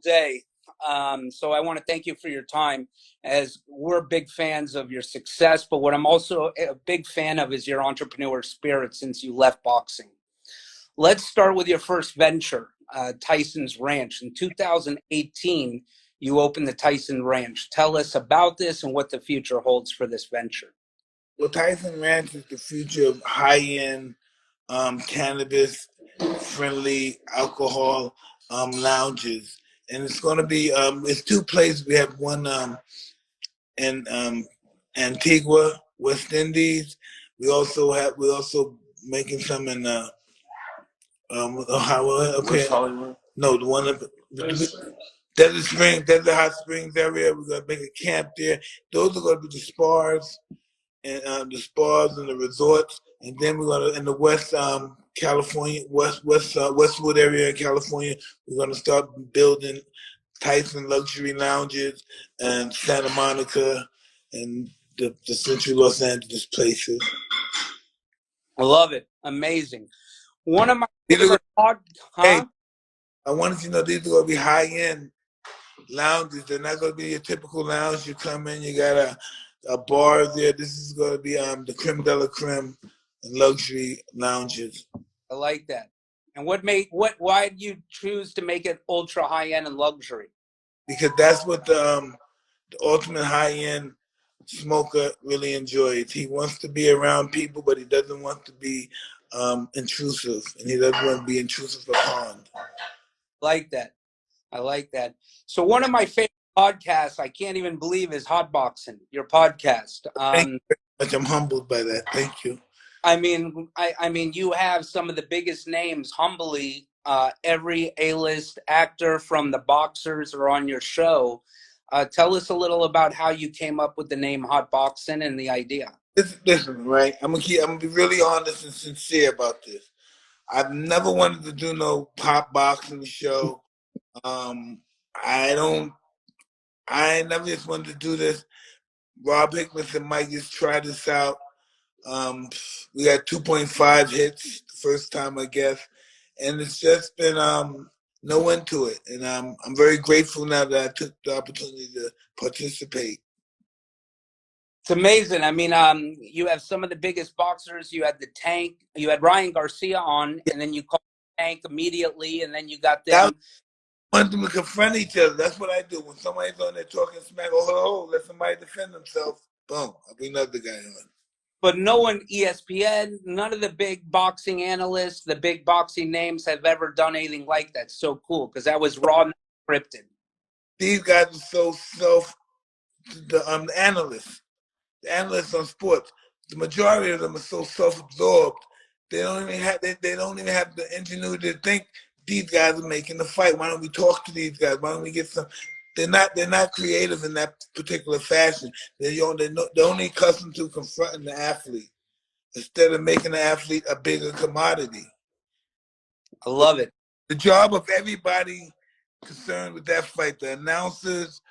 day. So I want to thank you for your time, as we're big fans of your success. But what I'm also a big fan of is your entrepreneur spirit since you left boxing. Let's start with your first venture, Tyson's Ranch. In 2018, you opened the Tyson Ranch. Tell us about this and what the future holds for this venture. Well, Tyson Ranch is the future of high-end cannabis-friendly alcohol lounges, and it's going to be it's two places. We have one in Antigua, West Indies. We also making some in Ohio. Okay. West Hollywood. No, the one up Desert Hot Springs area. We're gonna make a camp there. Those are going to be the spas and the resorts, and then we're gonna in the West California, Westwood area in California. We're gonna start building Tyson luxury lounges and Santa Monica and the central Los Angeles places. I love it. Amazing. One of my favorite Hey, I wanted you to know these are gonna be high end lounges. They're not gonna be your typical lounge. You come in, you got a bar there. This is gonna be the creme de la creme and luxury lounges. I like that. And why did you choose to make it ultra high end and luxury? Because that's what the ultimate high end smoker really enjoys. He wants to be around people, but he doesn't want to be intrusive, and he doesn't want to be intrusive upon. Like that. I like that. So one of my favorite podcasts, I can't even believe, is Hotboxing, your podcast. Thank you very much. I'm humbled by that. Thank you. I mean, you have some of the biggest names. Humbly, every A-list actor from the boxers are on your show. Tell us a little about how you came up with the name Hotboxing and the idea. Listen, right? I'm gonna be really honest and sincere about this. I've never wanted to do no pop boxing show. I never just wanted to do this. Rob Hickman and Mike just tried this out. We got 2.5 hits the first time, I guess, and it's just been no end to it. And I'm very grateful now that I took the opportunity to participate. It's amazing. I mean, you have some of the biggest boxers. You had the Tank. You had Ryan Garcia on, and then you called the Tank immediately, and then you got them. Want them to confront each other. That's what I do. When somebody's on there talking smack, let somebody defend themselves. Boom, I'll bring another guy on. But no one, ESPN, none of the big boxing analysts, the big boxing names have ever done anything like that. So cool, because that was raw and scripted. These guys are the analysts on sports. The majority of them are so self-absorbed. They don't even have the ingenuity to think these guys are making the fight. Why don't we talk to these guys? Why don't we get some? They're not creative in that particular fashion. They're only accustomed to confronting the athlete instead of making the athlete a bigger commodity. I love it. The job of everybody concerned with that fight, the announcers,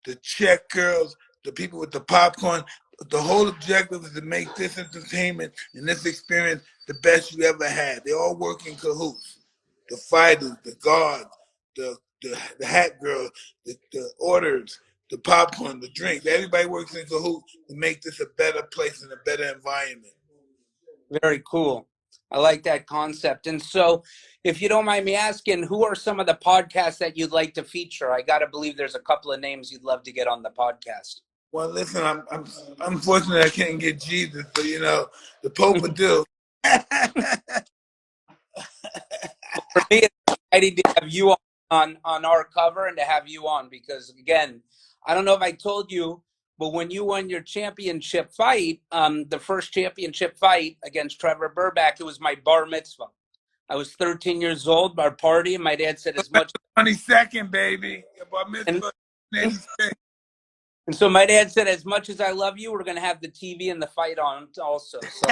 the check girls, the people with the popcorn, the whole objective is to make this entertainment and this experience the best you ever had. They all work in cahoots. The fighters, the guards, the hat girl, the orders, the popcorn, the drinks. Everybody works in cahoots to make this a better place and a better environment. Very cool. I like that concept. And so, if you don't mind me asking, who are some of the podcasts that you'd like to feature? I got to believe there's a couple of names you'd love to get on the podcast. Well, listen, I'm unfortunate I can't get Jesus, but the Pope would do. For me, it's exciting to have you on our cover and to have you on because, again, I don't know if I told you, but when you won your championship fight, the first championship fight against Trevor Burback, it was my bar mitzvah. I was 13 years old, our party, and my dad said as much. 22nd, baby. Your bar mitzvah. And so my dad said, as much as I love you, we're going to have the TV and the fight on also. So.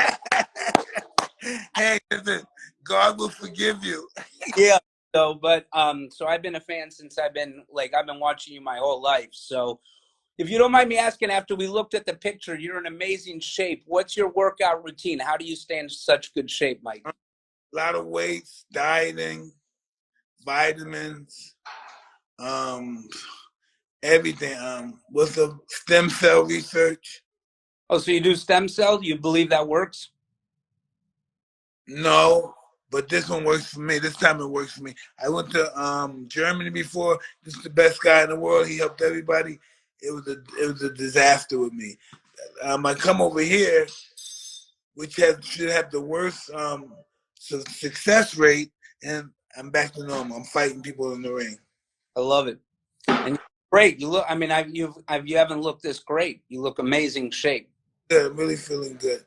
Hey, listen, God will forgive you. Yeah. So I've been a fan since I've been watching you my whole life. So if you don't mind me asking, after we looked at the picture, you're in amazing shape. What's your workout routine? How do you stay in such good shape, Mike? A lot of weights, dieting, vitamins, um, everything. What's the stem cell research? Oh, so you do stem cell? You believe that works? No, but this one works for me. This time it works for me. I went to Germany before. This is the best guy in the world. He helped everybody. It was a disaster with me. I come over here, which should have the worst success rate, and I'm back to normal. I'm fighting people in the ring. I love it. And you're great. You look. I mean, you haven't looked this great. You look amazing shape. Good. I'm really feeling good.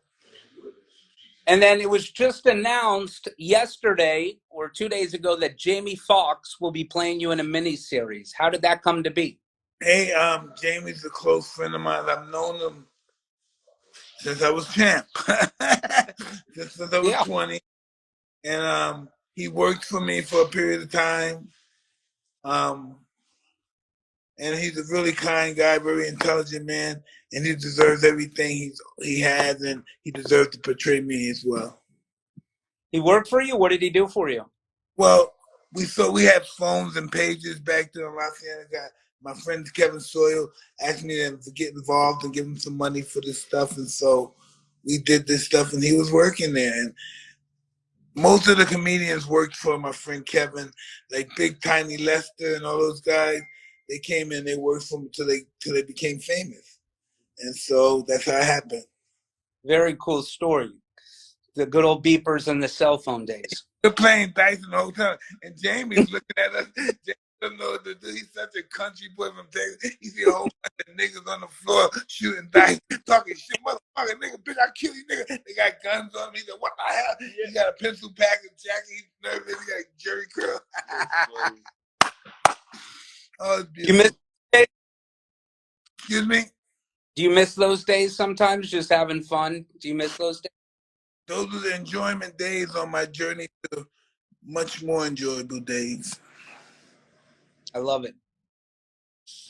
And then it was just announced yesterday or 2 days ago that Jamie Foxx will be playing you in a miniseries. How did that come to be? Hey, Jamie's a close friend of mine. I've known him since I was champ, since I was Yeah. 20, and he worked for me for a period of time. Um, and he's a really kind guy, very intelligent man, and he deserves everything he has, and he deserves to portray me as well. He worked for you? What did he do for you? Well, we had phones and pages back there in Los Angeles. My friend Kevin Soyle asked me to get involved and give him some money for this stuff, and so we did this stuff, and he was working there. And most of the comedians worked for my friend Kevin, like Big Tiny Lester and all those guys. They came in, they worked for him till they became famous, and so that's how it happened. Very cool story. The good old beepers and the cell phone days. We're playing Tyson Hotel, and Jamie's looking at us. Jamie doesn't know what to do. He's such a country boy from Texas. He see a whole bunch of niggas on the floor shooting dice, talking shit, motherfucker, nigga, bitch, I kill you, nigga. They got guns on me. He said, what the hell? He got a pencil pack and jacket. He's nervous. He got a jerry curl. Oh, it's You miss beautiful. Excuse me? Do you miss those days sometimes, just having fun? Do you miss those days? Those are the enjoyment days on my journey to much more enjoyable days. I love it.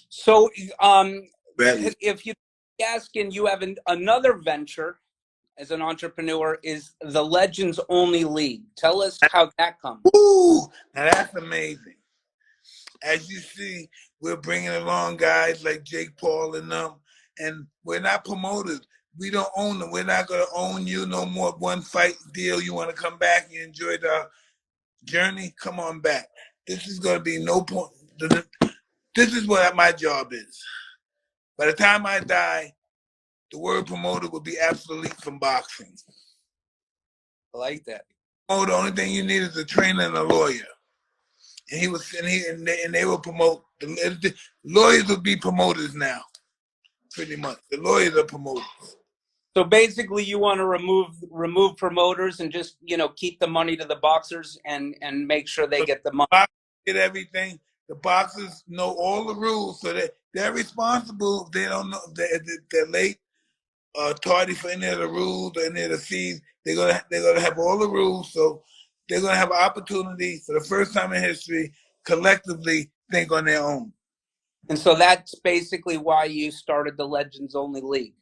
So, Really? if you asking, you have another venture as an entrepreneur is the Legends Only League. Tell us how that comes. Woo! Now that's amazing. As you see, we're bringing along guys like Jake Paul and them, and we're not promoters. We don't own them. We're not going to own you no more. One fight deal. You want to come back? You enjoyed the journey? Come on back. This is going to be no point. This is what my job is. By the time I die, the word promoter will be obsolete from boxing. I like that. Oh, the only thing you need is a trainer and a lawyer. And they will promote. The lawyers will be promoters now, pretty much. The lawyers are promoters. So basically, you want to remove promoters and just keep the money to the boxers and make sure they get the money. Get everything. The boxers know all the rules, so they're responsible. If they don't know, they're late, tardy for any of the rules or any of the fees. They're gonna have all the rules, so they're gonna have an opportunity for the first time in history collectively think on their own. And so that's basically why you started the Legends Only League.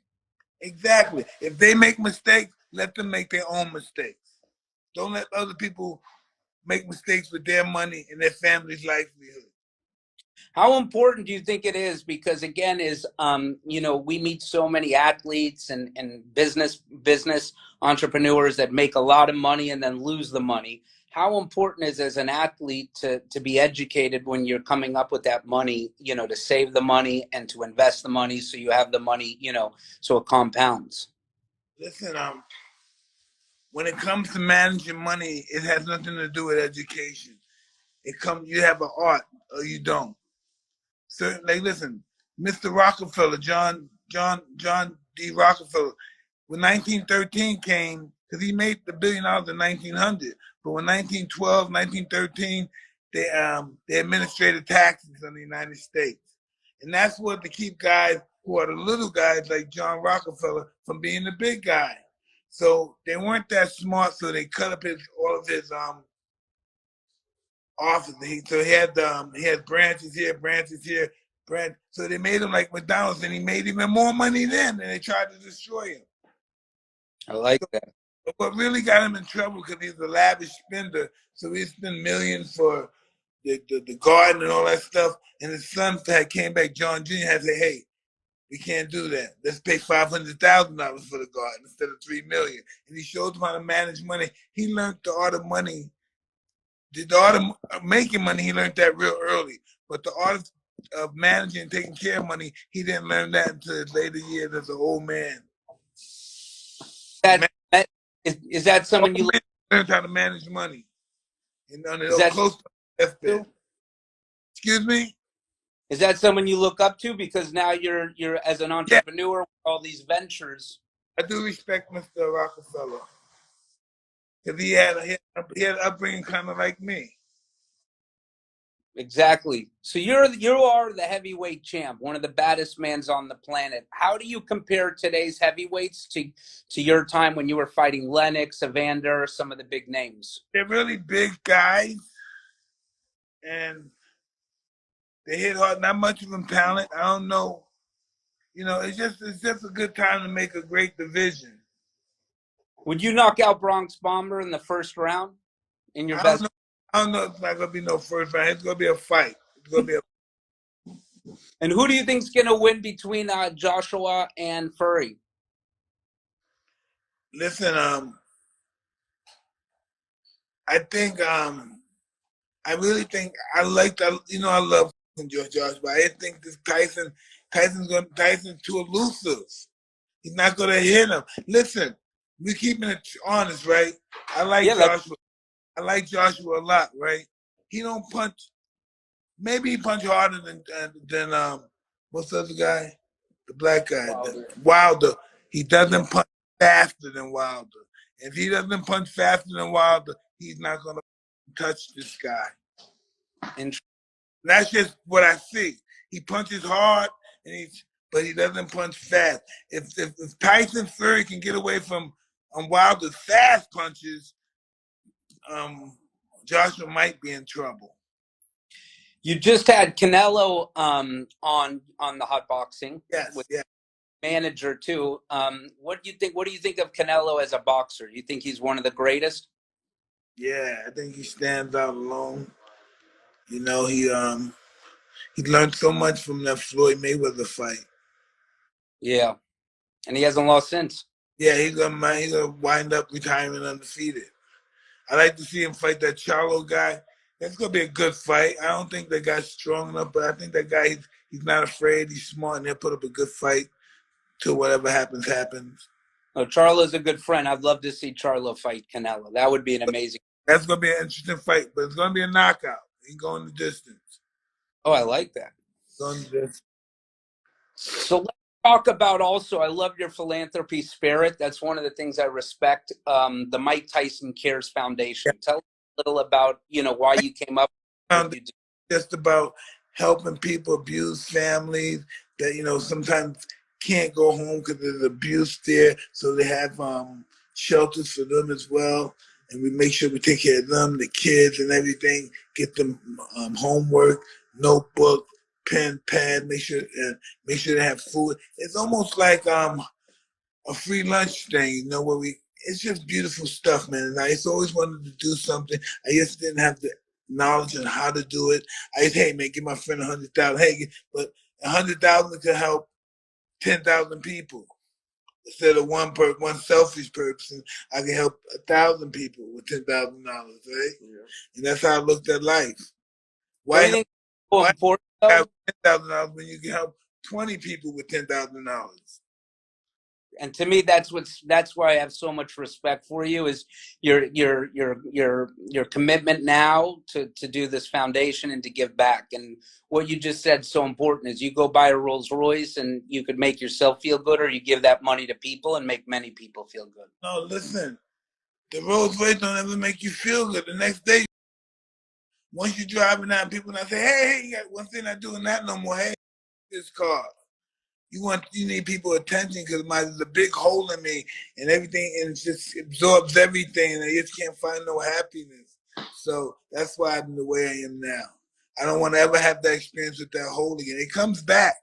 Exactly. If they make mistakes, let them make their own mistakes. Don't let other people make mistakes with their money and their family's livelihood. How important do you think it is? Because again, we meet so many athletes and business entrepreneurs that make a lot of money and then lose the money. How important is as an athlete to be educated when you're coming up with that money, to save the money and to invest the money so you have the money, so it compounds? Listen, when it comes to managing money, it has nothing to do with education. You have an art or you don't. So, like, listen, Mr. Rockefeller, John D. Rockefeller, when 1913 came, because he made the $1 billion in 1900, but when 1912, 1913, they administrated taxes in the United States, and that's what to keep guys who are the little guys like John Rockefeller from being the big guy. So they weren't that smart, so they cut up all of his office. So he had branches here, So they made him like McDonald's, and he made even more money then, and they tried to destroy him. I like that. But what really got him in trouble because he's a lavish spender, so he spent millions for the garden and all that stuff. And his son had came back. John Jr. had said, "Hey, we can't do that. Let's pay $500,000 for the garden instead of $3 million." And he showed him how to manage money. He learned the art of money. The art of making money, he learned that real early. But the art of managing and taking care of money, he didn't learn that until his later years as an old man. Is that someone you learned how to manage money? And is that close to deathbed. Excuse me? Is that someone you look up to because now you're as an entrepreneur with all these ventures? I do respect Mr. Rockefeller because he had an upbringing kind of like me. Exactly. So you are the heavyweight champ, one of the baddest mans on the planet. How do you compare today's heavyweights to your time when you were fighting Lennox, Evander, some of the big names? They're really big guys, and they hit hard. Not much of them talent. I don't know. You know, it's just a good time to make a great division. Would you knock out Bronx Bomber in the first round in your best? I don't know if it's not gonna be no first round. It's gonna be a fight. It's gonna be a. And who do you think's gonna win between Joshua and Fury? Listen, I think I really think I like that. You know, I love Josh, but I think this Tyson's too elusive. He's not gonna hit him. Listen, we keeping it honest, right? I like Joshua. I like Joshua a lot, right? He don't punch. Maybe he punch harder than what's the other guy? The black guy, Wilder. He doesn't punch faster than Wilder. If he doesn't punch faster than Wilder, he's not gonna touch this guy. And that's just what I see. He punches hard, but he doesn't punch fast. If Tyson Fury can get away from Wilder's fast punches, Joshua might be in trouble. You just had Canelo on the Hot Boxing. Yes, with manager too. What do you think? What do you think of Canelo as a boxer? Do you think he's one of the greatest? Yeah, I think he stands out alone. You know, he learned so much from that Floyd Mayweather fight. Yeah, and he hasn't lost since. Yeah, he's gonna wind up retiring undefeated. I like to see him fight that Charlo guy. That's gonna be a good fight. I don't think that guy's strong enough, but I think that guy he's not afraid. He's smart, and he'll put up a good fight till whatever happens happens. Oh, Charlo's a good friend. I'd love to see Charlo fight Canelo. That would be an amazing. That's gonna be an interesting fight, but it's gonna be a knockout. He's going the distance. Oh, I like that. Going the distance. So let's talk about also, I love your philanthropy spirit. That's one of the things I respect. The Mike Tyson Cares Foundation. Yeah. Tell us a little about, why you came up with what you do. Just about helping people, abused families that, sometimes can't go home because there's abuse there. So they have shelters for them as well. And we make sure we take care of them, the kids and everything, get them homework, notebook, pen, pad, make sure they have food. It's almost like a free lunch thing, where it's just beautiful stuff, man. And I just always wanted to do something. I just didn't have the knowledge on how to do it. I just, hey man, give my friend 100,000. Hey, but 100,000 could help 10,000 people. Instead of one selfish person, I can help 1,000 people with $10,000, right? Yeah. And that's how I looked at life. Why have $10,000 when you can help 20 people with $10,000? And to me, that's why I have so much respect for you, is your commitment now to do this foundation and to give back. And what you just said so important is you go buy a Rolls Royce and you could make yourself feel good, or you give that money to people and make many people feel good. No, listen, the Rolls Royce don't ever make you feel good. The next day, once you're driving out, people not say, hey, you got one thing not doing that no more. Hey, this car. You need people attention because there's a big hole in me and everything, and it just absorbs everything, and I just can't find no happiness. So that's why I'm the way I am now. I don't want to ever have that experience with that hole again. It comes back.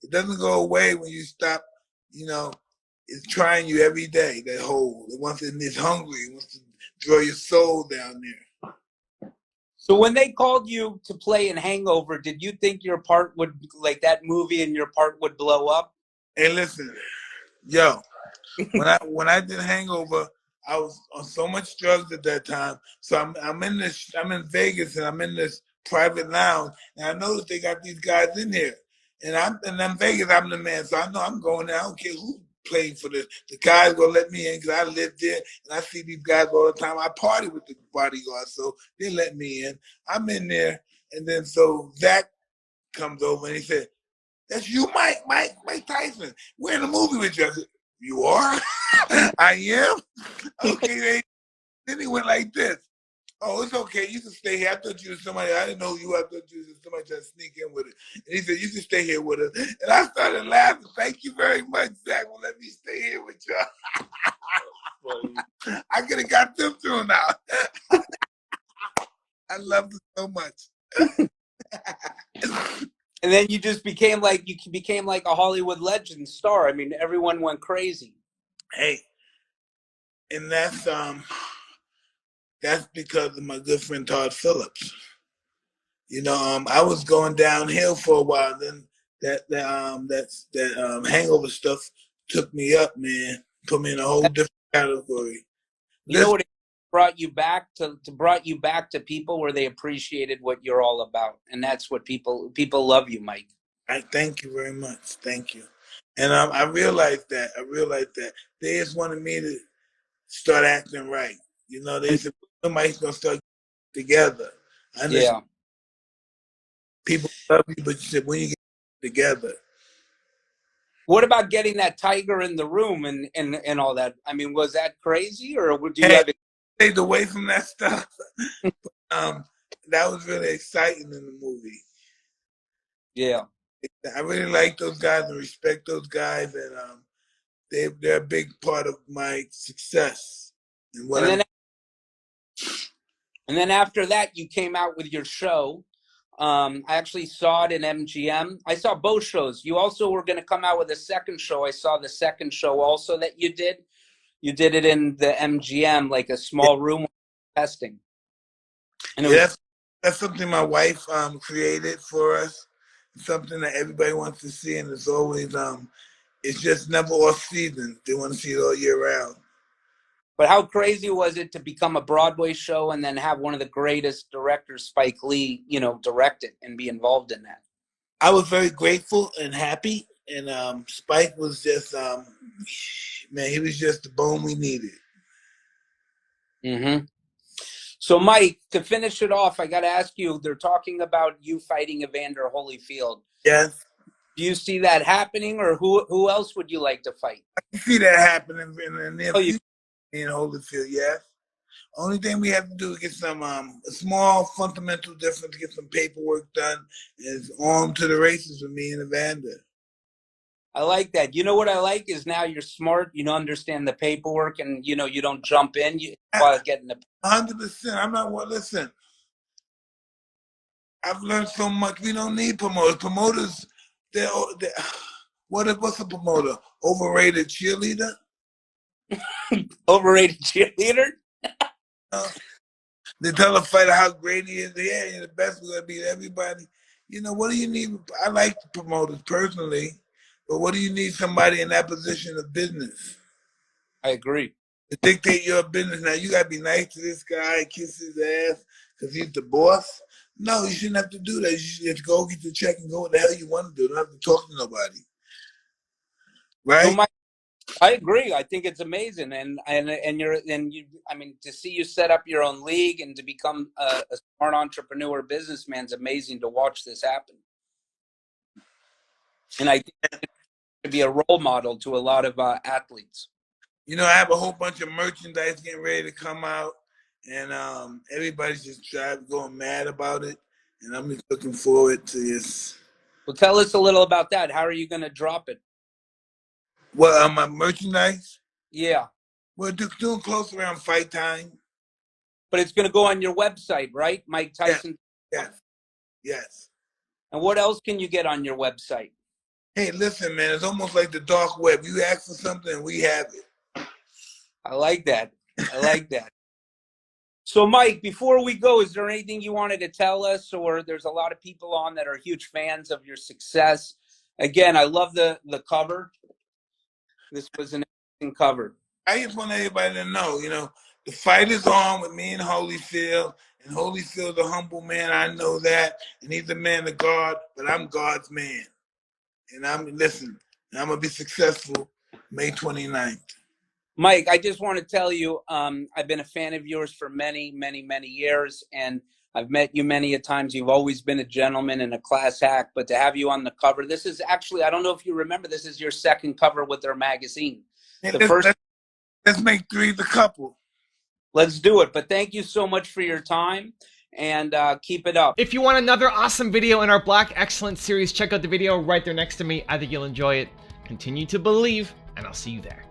It doesn't go away when you stop. It's trying you every day. That hole. It's hungry. It wants to draw your soul down there. So when they called you to play in Hangover, did you think your part would, like that movie and your part would blow up? Hey, listen, yo, when I did Hangover, I was on so much drugs at that time. So I'm in Vegas and I'm in this private lounge, and I noticed they got these guys in here. And I'm Vegas, I'm the man, so I know I'm going there. I don't care who playing for this. The guys gonna let me in because I live there and I see these guys all the time. I party with the bodyguards, so they let me in. I'm in there, and then so Zach comes over and he said, "That's you, Mike Tyson. We're in a movie with you." I said, "You are?" "I am." "Okay." Then he went like this. "Oh, it's okay. You can stay here. I thought you was somebody. I didn't know who you were. I thought you was somebody trying to sneak in with it." And he said, "You can stay here with us." And I started laughing. "Thank you very much, Zach. Well, let me stay here with you." I could have got them thrown out. I loved it so much. And then you just became like a Hollywood legend star. I mean, everyone went crazy. Hey, and that's because of my good friend Todd Phillips. I was going downhill for a while. Then that Hangover stuff took me up, man. Put me in a whole different category. You know what? It brought you back to people where they appreciated what you're all about, and that's what people love you, Mike. I thank you very much. Thank you. And I realized that. They just wanted me to start acting right. They said somebody's gonna start together. I understand Yeah. people love you, but you said when you get together. What about getting that tiger in the room and all that? I mean, was that crazy, or do you Hey, have it? stayed away from that stuff. um, that was really exciting in the movie. Yeah. I really like those guys and respect those guys, and they're a big part of my success. And what And I'm then after that, you came out with your show. I actually saw it in MGM. I saw both shows. You also were going to come out with a second show. I saw the second show also that you did. You did it in the MGM, like a small room testing, and it Yeah, was. that's something my wife created for us. It's something that everybody wants to see, and it's just never off season. They want to see it all year round. But how crazy was it to become a Broadway show and then have one of the greatest directors, Spike Lee, direct it and be involved in that? I was very grateful and happy, and Spike was just man, he was just the bone we needed. Mm-hmm. So, Mike, to finish it off, I got to ask you, they're talking about you fighting Evander Holyfield. Yes, Do you see that happening, or who else would you like to fight? I see that happening in the near Oh, you, future in Holyfield. Yes. Only thing we have to do is get some a small fundamental difference, get some paperwork done, is on to the races with me and Evander. I like that. You know what I like is now you're smart. You understand the paperwork, and you don't jump in while getting the. 100%. I'm not. Well, listen. I've learned so much. We don't need promoters. Promoters, they're what's a promoter? Overrated cheerleader? Overrated cheerleader? Uh, they tell a fighter how great he is. Yeah, you're the best. We're gonna beat everybody. What do you need? I like the promoters personally, but what do you need somebody in that position of business I agree. to dictate your business? Now you gotta be nice to this guy, kiss his ass because he's the boss. No, you shouldn't have to do that. You should just go get your check and go what the hell you want to do. Don't have to talk to nobody, So, right? Mike, I agree. I think it's amazing, and I mean, to see you set up your own league and to become a smart entrepreneur, businessman is amazing to watch this happen. And I think to be a role model to a lot of athletes. I have a whole bunch of merchandise getting ready to come out, and everybody's just going mad about it, and I'm just looking forward to this. Well, tell us a little about that. How are you going to drop it? Well, my merchandise, Yeah, we're doing close around fight time. but it's going to go on your website, right, Mike Yes, Tyson? yes, yes. And what else can you get on your website? Hey, listen, man, it's almost like the dark web. You ask for something, and we have it. I like that. I like that. So, Mike, before we go, is there anything you wanted to tell us? Or there's a lot of people on that are huge fans of your success. Again, I love the cover. This was an amazing cover. I just want everybody to know, you know, the fight is on with me and Holyfield. And Holyfield's a humble man. I know that. And he's a man of God, but I'm God's man. And I'm going to be successful May 29th. Mike, I just want to tell you, I've been a fan of yours for many, many, many years, and I've met you many a times. You've always been a gentleman and a class act, but to have you on the cover, this is actually, I don't know if you remember, this is your second cover with their magazine. Let's make 3 the couple. Let's do it. But thank you so much for your time, and keep it up. If you want another awesome video in our Black Excellence series, check out the video right there next to me. I think you'll enjoy it. Continue to believe, and I'll see you there.